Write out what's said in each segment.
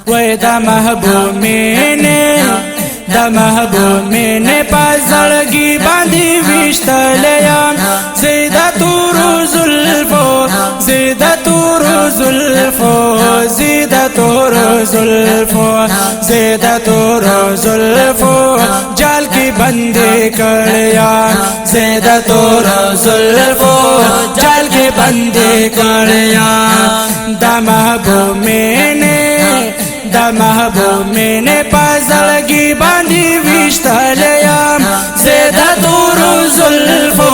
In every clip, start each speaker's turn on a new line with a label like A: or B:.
A: وای د محبوب مینه د محبوب مینه پزړګي باندې وشتلم زیدا تور زلفو زیدا تور زلفو زیدا تور زلفو زیدا تور زلفو جال کی بندې کړیا زیدا تور زلفو جال کی بندې کړیا د محبوب مینه د محبوب مینه پزړګي باندې وشتلم زیدا تور زلفو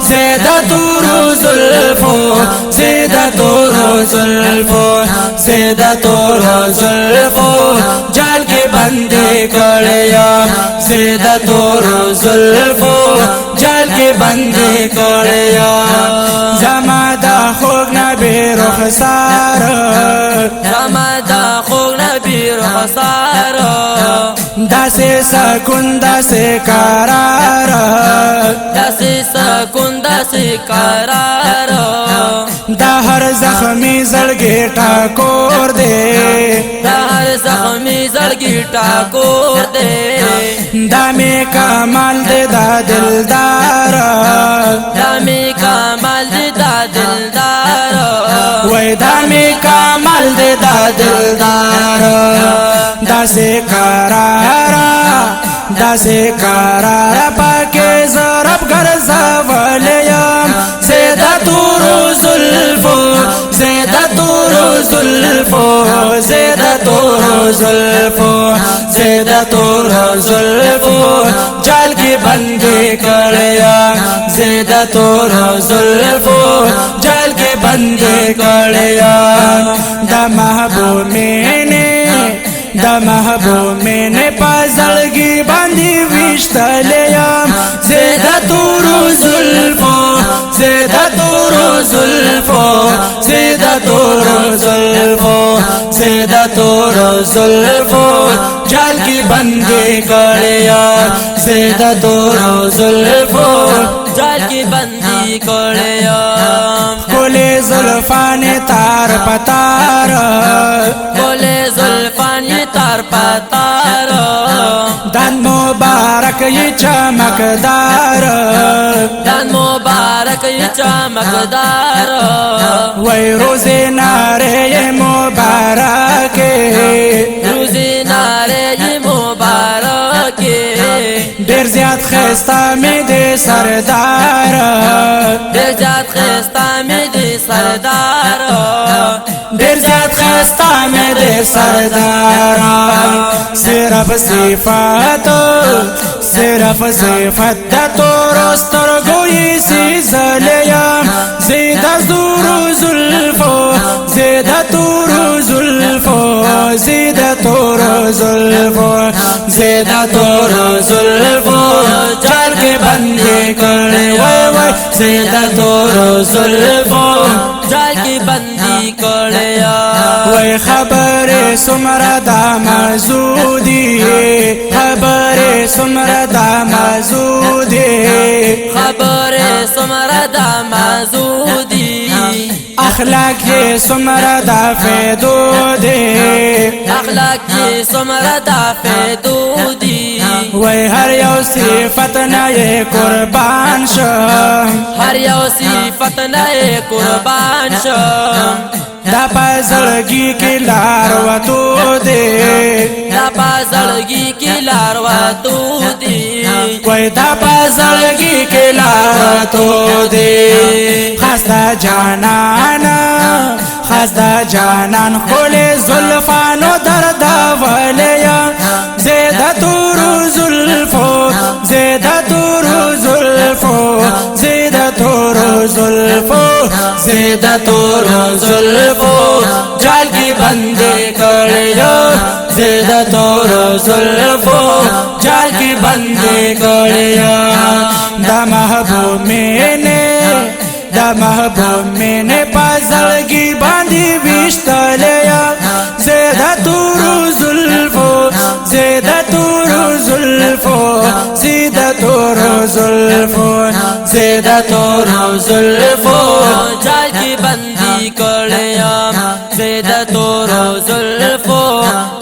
A: زیدا تور زلفو زیدا تور زلفو زیدا تور زلفو جال کې بندې کړیا زیدا تور زلفو جال کې بندې کړیا زما د خوږ نبی رخسار
B: زما د خوږ نبی رخسار
A: داسې سکون داسې قرار
B: داسې سکون داسې قرار
A: د هر زخمی زړګي ټاکور دے
B: د هر زخمی زړګي ټاکور دے
A: د می کمال دے دا دلدار
B: د می کمال دے دا دلدار
A: وای د می کمال دے دا دلدار داسې قرار داسې قرار پاکه زرب ګرځولیم زیدا تور زلفو زیدا تور زلفو زیدا تور زلفو زیدا تور زلفو جال کی بندې کړیا زیدا تور زلفو جال کی بندې کړیا د محبوب مینه د محبوب مینه پزړګي باندې وشتلم زیدا تور زلفو زیدا تور زلفو زیدا تور زلفو زیدا تور زلفو جال کی بندې کړیا زیدا تور زلفو
B: جال کی بندې کړیا
A: کولې زلفانه تار پتار
B: کولې زلفانه تار پتار
A: دان مبارک یې چمکدار
B: دان مبارک یې چمکدار
A: وای روزه ناره مبارک
B: روزه ناره مبارک
A: ډیر زیات خستا مې دې سردار
B: ډیر زیات خستا مې دې سردار
A: ډیر زیات خستا مې دې سردار صرف صفات صرف صفات د تور سترګو یې سیزلیم زیدا زور زلفو زیدا تور زلفو زیدا تور زلفو زیدا تور زلفو جال کې بندې کړې وای وای زیدا تور زلفو
B: جال کې بندې کړیا
A: وای خبره سمرا د مزودي خبره سمرا د مزودي
B: خبره سمرا د مزودي
A: اخلاق یې سمرا د فیدو دي
B: اخلاق یې سمرا د فیدو دي
A: وای هر یو صفت نه قربان شم
B: هر یو صفت نه قربان شم
A: دا پزړګي کې لار وته دي
B: دا پزړګي کې لار وته دي
A: وای دا پزړګي کې لار وته دي خستا جانان خستا جانان خولې زلفانو درد ولیا زیدا تور زلفو زیدا تور زلفو زیدا تور زلفو زیدا تور زلفو جال کی بندې کړیا زیدا تور زلفو جال کی بندې کړیا د محبوب مینه د محبوب مینه پزړګي باندې وشتلیا زیدا تور زلفو زیدا تور زلفو زیدا تور زلفو زیدا تور زلفو
B: جال کی بندی کړیا زیدا تور زلفو